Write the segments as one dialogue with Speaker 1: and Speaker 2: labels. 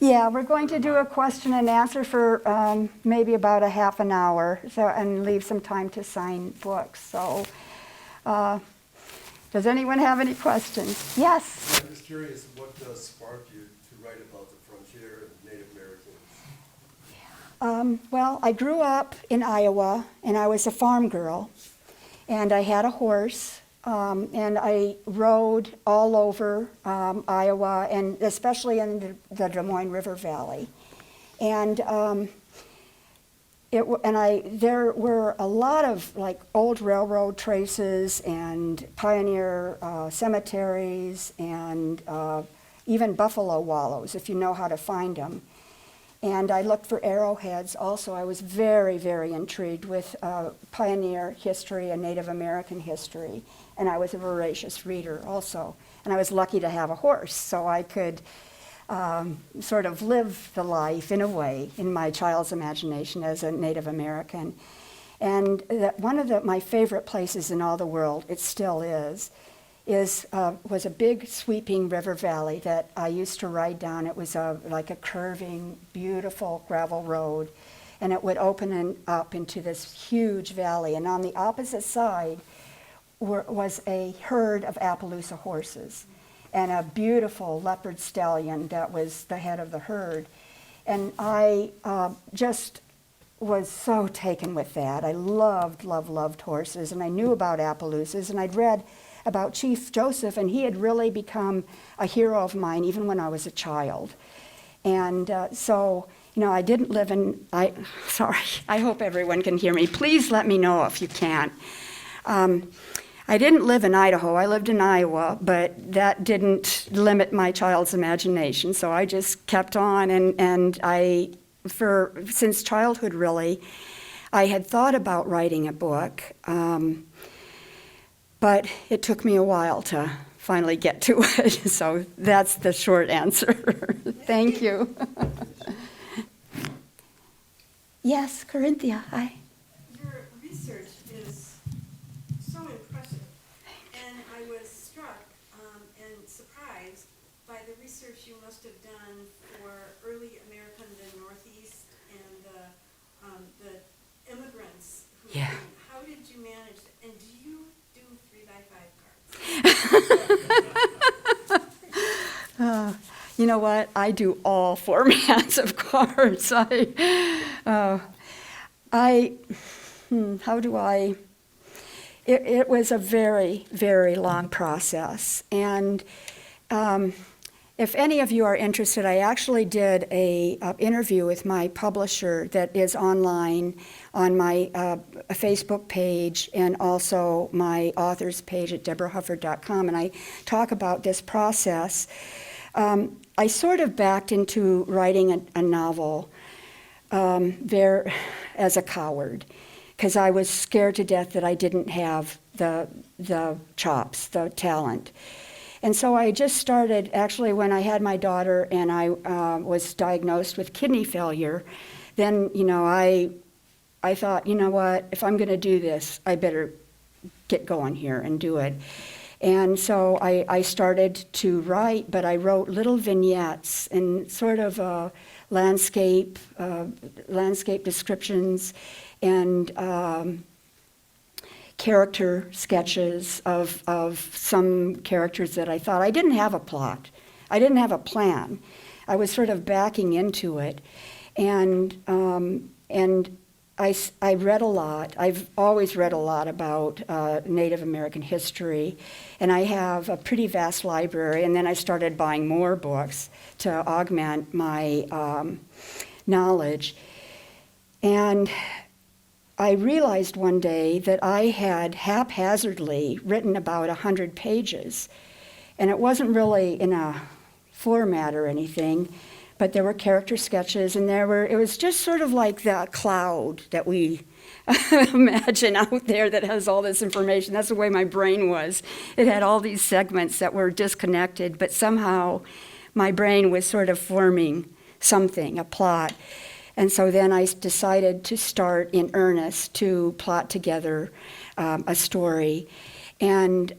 Speaker 1: Yeah, we're going to do a question and answer for maybe about a half an hour, and leave some time to sign books. So, does anyone have any questions? Yes?
Speaker 2: I'm just curious, what sparked you to write about the frontier and Native Americans?
Speaker 1: Well, I grew up in Iowa, and I was a farm girl, and I had a horse, and I rode all over Iowa, and especially in the Des Moines River Valley. And there were a lot of like old railroad traces and pioneer cemeteries and even buffalo wallows, if you know how to find them. And I looked for arrowheads also. I was very, very intrigued with pioneer history and Native American history. And I was a voracious reader also. And I was lucky to have a horse, so I could sort of live the life in a way in my child's imagination as a Native American. And one of my favorite places in all the world, it still was a big sweeping river valley that I used to ride down. It was like a curving, beautiful gravel road, and it would open up into this huge valley. And on the opposite side was a herd of Appaloosa horses and a beautiful leopard stallion that was the head of the herd. And I just was so taken with that. I loved, loved, loved horses, and I knew about Appaloosas, and I'd read about Chief Joseph, and he had really become a hero of mine even when I was a child. And so, I didn't live in, sorry, I hope everyone can hear me. Please let me know if you can't. I didn't live in Idaho, I lived in Iowa, but that didn't limit my child's imagination, so I just kept on, and since childhood really, I had thought about writing a book, but it took me a while to finally get to it, so that's the short answer. Thank you. Yes, Corinthia, hi.
Speaker 3: Your research is so impressive, and I was struck and surprised by the research you must have done for early America in the Northeast and the immigrants who
Speaker 1: Yeah.
Speaker 3: came. How did you manage that? And do you do 3x5 cards?
Speaker 1: You know what? I do all formats of cards. It was a very, very long process. And if any of you are interested, I actually did a interview with my publisher that is online on my Facebook page and also my author's page at deborahhufford.com, and I talk about this process. I sort of backed into writing a novel there as a coward, because I was scared to death that I didn't have the chops, the talent. And so I just started, actually, when I had my daughter and I was diagnosed with kidney failure, then, I thought, you know what, if I'm going to do this, I better get going here and do it. And so I started to write, but I wrote little vignettes and sort of landscape descriptions and character sketches of some characters that I thought. I didn't have a plot. I didn't have a plan. I was sort of backing into it. And I read a lot. I've always read a lot about Native American history, and I have a pretty vast library, and then I started buying more books to augment my knowledge. And I realized one day that I had haphazardly written about 100 pages, and it wasn't really in a format or anything, but there were character sketches, and it was just sort of like the cloud that we imagine out there that has all this information. That's the way my brain was. It had all these segments that were disconnected, but somehow my brain was sort of forming something, a plot. And so then I decided to start in earnest to plot together a story. And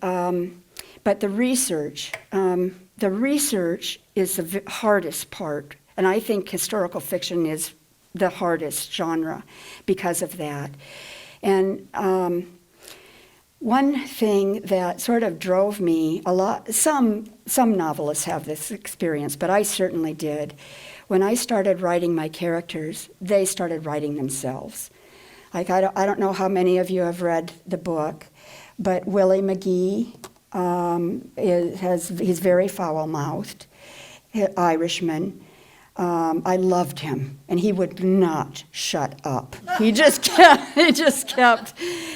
Speaker 1: but the research is the hardest part And I think historical fiction is the hardest genre because of that. And one thing that sort of drove me a lot, some novelists have this experience, but I certainly did. When I started writing my characters, they started writing themselves. Like, I don't know how many of you have read the book, but Willie McGee he's very foul-mouthed, Irishman. I loved him, and he would not shut up. He just kept.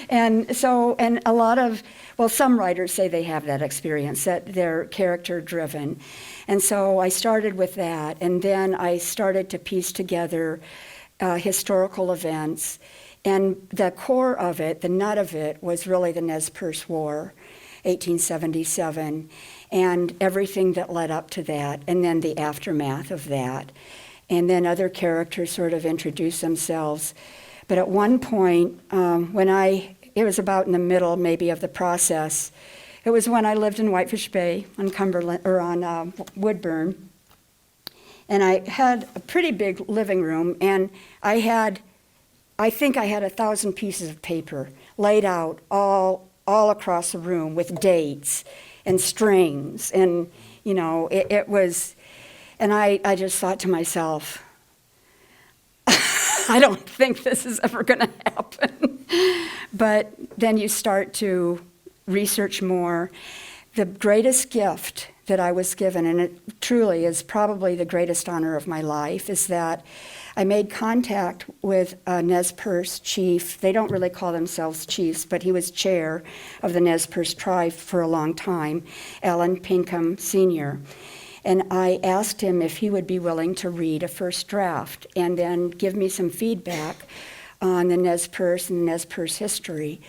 Speaker 1: And a lot of, well, some writers say they have that experience, that they're character-driven. And so I started with that, and then I started to piece together historical events. And the core of it, the nut of it, was really the Nez Perce War, 1877, and everything that led up to that, and then the aftermath of that. And then other characters sort of introduce themselves. But at one point, it was about in the middle maybe of the process, it was when I lived in Whitefish Bay on Cumberland, or on Woodburn, and I had a pretty big living room, and I think I had 1,000 pieces of paper laid out all across the room with dates and strings, and it was, and I just thought to myself, I don't think this is ever going to happen. But then you start to research more. The greatest gift that I was given, and it truly is probably the greatest honor of my life, is that I made contact with a Nez Perce chief. They don't really call themselves chiefs, but he was chair of the Nez Perce tribe for a long time, Alan Pinkham Sr. And I asked him if he would be willing to read a first draft and then give me some feedback on the Nez Perce and Nez Perce history.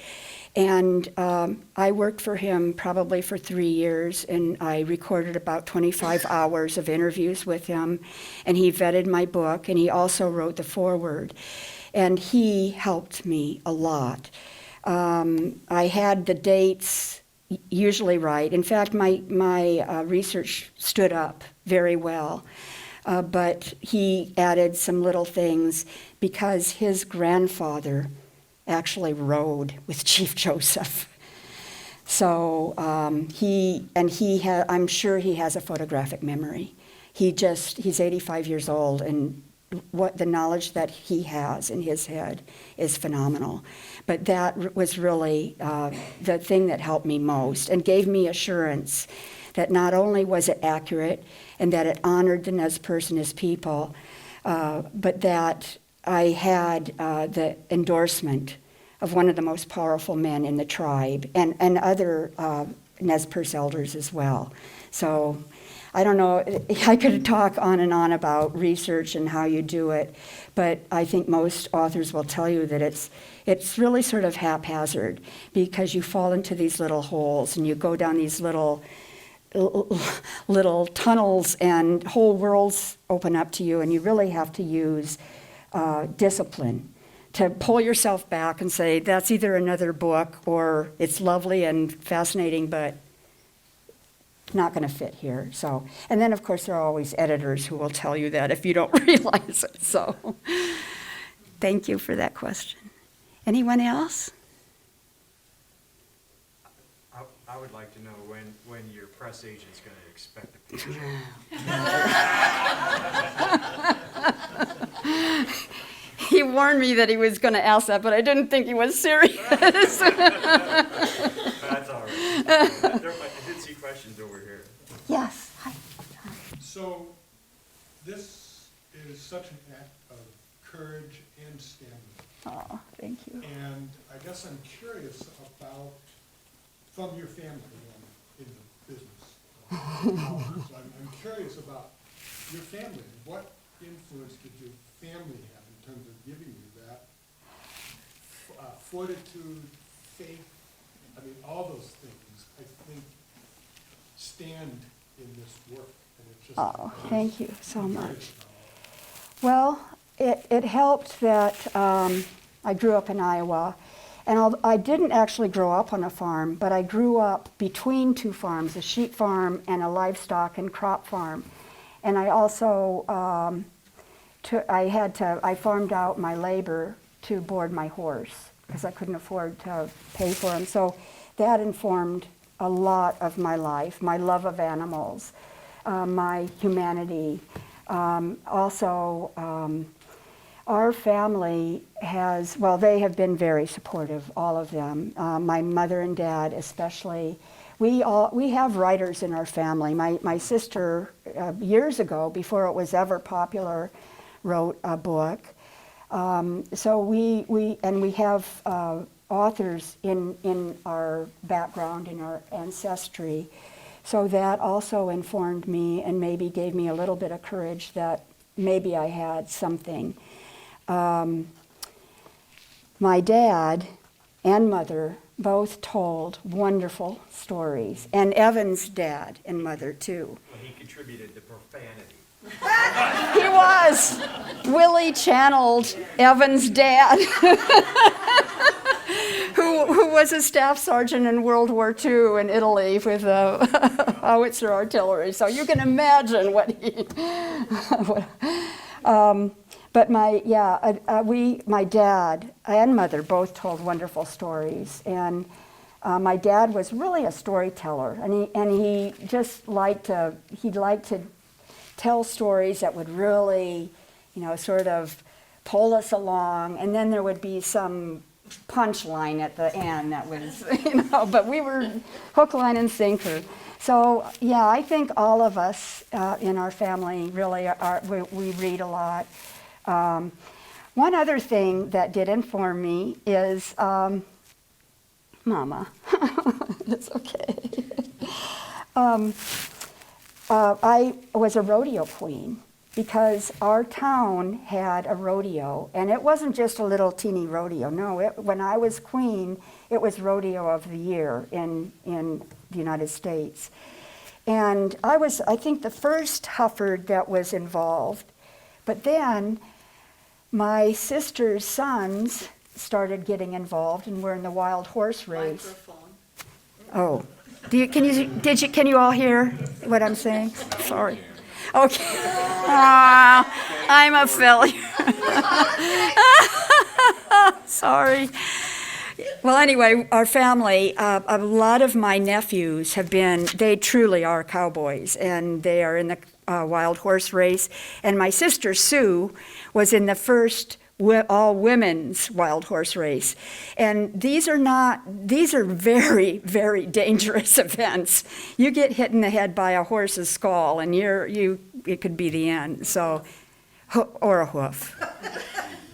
Speaker 1: And I worked for him probably for 3 years, and I recorded about 25 hours of interviews with him, and he vetted my book, and he also wrote the foreword. And he helped me a lot. I had the dates usually right. In fact, my research stood up very well. But he added some little things because his grandfather actually rode with Chief Joseph. So I'm sure he has a photographic memory. He's 85 years old, and what the knowledge that he has in his head is phenomenal. But that was really the thing that helped me most and gave me assurance that not only was it accurate and that it honored the Nez Perce and his people, but that I had the endorsement of one of the most powerful men in the tribe and other Nez Perce elders as well. So I don't know, I could talk on and on about research and how you do it, but I think most authors will tell you that it's really sort of haphazard because you fall into these little holes and you go down these little tunnels and whole worlds open up to you, and you really have to use discipline to pull yourself back and say, that's either another book or it's lovely and fascinating, but not going to fit here. So, and then of course there are always editors who will tell you that if you don't realize it. So, thank you for that question. Anyone else?
Speaker 4: I would like to know when your press agent's going to expect a picture.
Speaker 1: He warned me that he was going to ask that, but I didn't think he was serious.
Speaker 4: That's all right. I did see questions over here.
Speaker 1: Yes. Hi.
Speaker 5: So this is such an act of courage and stamina.
Speaker 1: Oh, thank you.
Speaker 5: And I guess I'm curious about, from your family in the business. So I'm curious about your family. What influence did your family have in terms of giving you that fortitude, faith? I mean, all those things, I think, stand in this work. And it's just,
Speaker 1: Oh, thank you so
Speaker 5: I'm
Speaker 1: much.
Speaker 5: curious about all
Speaker 1: Well, it helped that I grew up in Iowa, and I didn't actually grow up on a farm, but I grew up between two farms, a sheep farm and a livestock and crop farm. And I also, I farmed out my labor to board my horse because I couldn't afford to pay for him. So that informed a lot of my life, my love of animals, my humanity. Also, our family has, well, they have been very supportive, all of them. My mother and dad especially. We have writers in our family. My sister, years ago, before it was ever popular, wrote a book. So we have authors in our background, in our ancestry. So that also informed me and maybe gave me a little bit of courage that maybe I had something. My dad and mother both told wonderful stories, and Evan's dad and mother too.
Speaker 4: Well, he contributed to profanity.
Speaker 1: He was. Willie channeled Evan's dad, who was a staff sergeant in World War II in Italy with howitzer artillery. So you can imagine what he. But my dad and mother both told wonderful stories, and my dad was really a storyteller, and he just liked to tell stories that would really, sort of pull us along, and then there would be some punchline at the end that was, but we were hook, line, and sinker. So yeah, I think all of us in our family really we read a lot. One other thing that did inform me is, Mama, it's okay. I was a rodeo queen because our town had a rodeo, and it wasn't just a little teeny rodeo. No, when I was queen, it was rodeo of the year in the United States. And I was, I think, the first Hufford that was involved. But then my sister's sons started getting involved and were in the wild horse race.
Speaker 3: Microphone.
Speaker 1: Oh, can you all hear what I'm saying? Sorry. Okay. I'm a failure. Sorry. Well, anyway, our family, a lot of my nephews they truly are cowboys, and they are in the wild horse race. And my sister, Sue, was in the first all-women's wild horse race. And these are very, very dangerous events. You get hit in the head by a horse's skull, and it could be the end, so, or a hoof.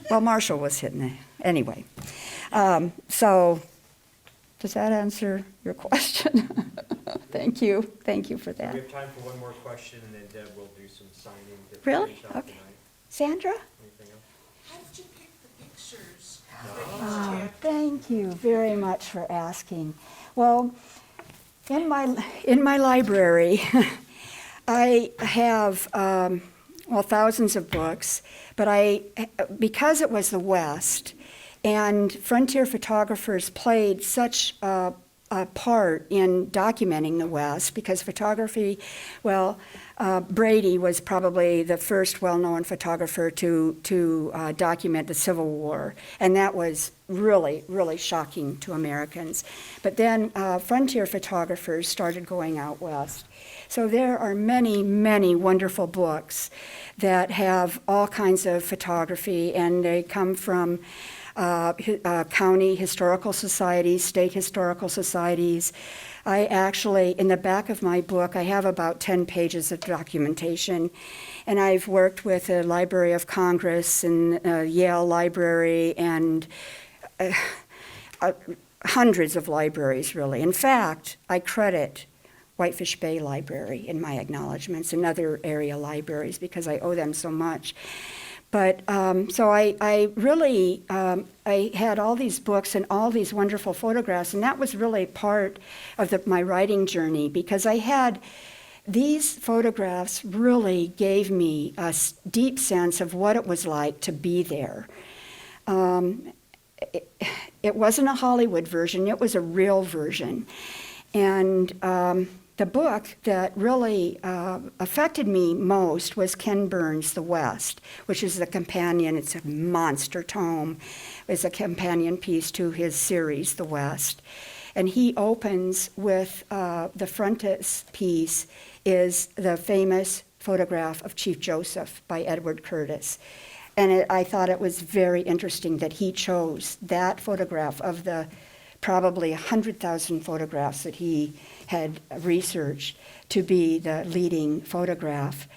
Speaker 1: Well, Marshall was hit in the, anyway. So, does that answer your question? Thank you for that.
Speaker 4: We have time for one more question, and then Deb will do some signing. to
Speaker 1: Really?
Speaker 4: finish out
Speaker 1: Okay.
Speaker 4: tonight.
Speaker 1: Sandra?
Speaker 4: Anything else?
Speaker 6: How did you pick the pictures?
Speaker 1: Oh, thank you very much for asking. Well, in my library, I have thousands of books, but because it was the West, and frontier photographers played such a part in documenting the West, because photography, Brady was probably the first well-known photographer to document the Civil War, and that was really, really shocking to Americans. But then frontier photographers started going out west. So there are many, many wonderful books that have all kinds of photography, and they come from county historical societies, state historical societies. I actually, in the back of my book, I have about 10 pages of documentation, and I've worked with the Library of Congress and Yale Library and hundreds of libraries, really. In fact, I credit Whitefish Bay Library in my acknowledgments and other area libraries because I owe them so much. But so I really, I had all these books and all these wonderful photographs, and that was really part of my writing journey, because I had these photographs really gave me a deep sense of what it was like to be there. It wasn't a Hollywood version, it was a real version. And the book that really affected me most was Ken Burns' The West, which is the companion. It's a monster tome. It's a companion piece to his series, The West. And he opens with the frontispiece is the famous photograph of Chief Joseph by Edward Curtis. And I thought it was very interesting that he chose that photograph of the probably 100,000 photographs that he had researched to be the leading photograph.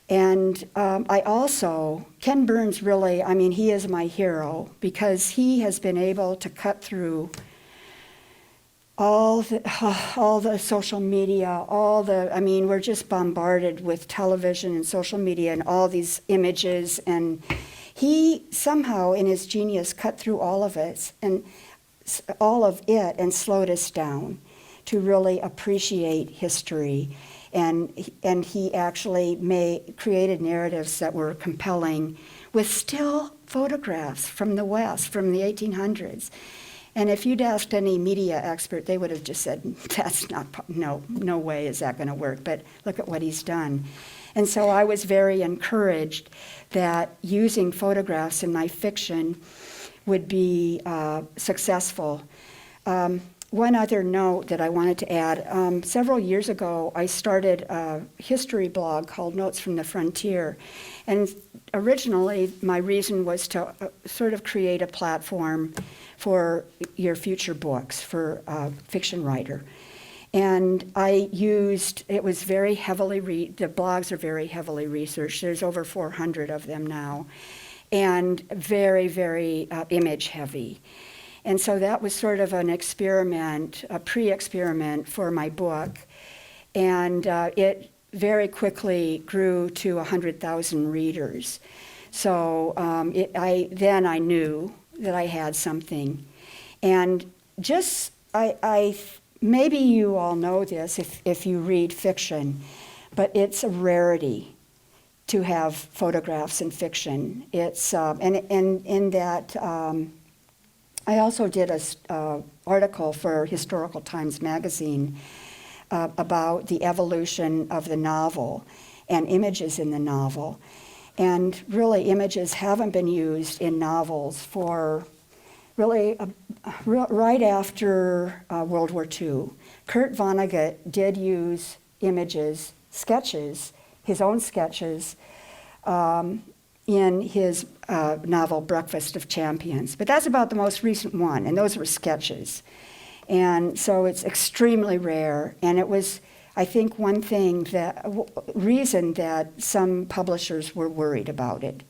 Speaker 1: And I also, Ken Burns really, I mean, he is my hero because he has been able to cut through all the social media, I mean, we're just bombarded with television and social media and all these images, and he somehow, in his genius, cut through all of it and slowed us down to really appreciate history. And he actually created narratives that were compelling with still photographs from the West, from the 1800s. And if you'd asked any media expert, they would have just said, that's not, no way is that going to work. But look at what he's done. And so I was very encouraged that using photographs in my fiction would be successful. One other note that I wanted to add, several years ago, I started a history blog called Notes from the Frontier. And originally, my reason was to sort of create a platform for your future books, for a fiction writer. And I used, it was very heavily, the blogs are very heavily researched. There's over 400 of them now. And very, very image heavy. And so that was sort of an experiment, a pre-experiment for my book. And it very quickly grew to 100,000 readers. So then I knew that I had something. And just, maybe you all know this if you read fiction, but it's a rarity to have photographs in fiction. It's, and in that, I also did an article for Historical Times magazine about the evolution of the novel and images in the novel. And really, images haven't been used in novels for really right after World War II. Kurt Vonnegut did use images, sketches, his own sketches, in his novel Breakfast of Champions. But that's about the most recent one, and those were sketches. And so it's extremely rare, and it was, I think, one thing reason that some publishers were worried about it,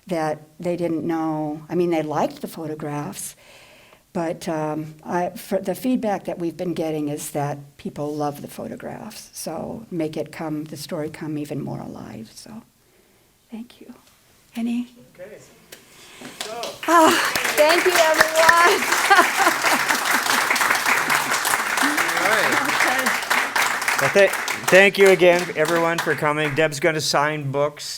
Speaker 1: that they didn't know. I mean, they liked the photographs, but for the feedback that we've been getting is that people love the photographs, so make it the story come even more alive. So, thank you. Any?
Speaker 4: Okay. So,
Speaker 1: Thank you, everyone.
Speaker 4: all right. Well, thank you again, everyone, for coming. Deb's going to sign books.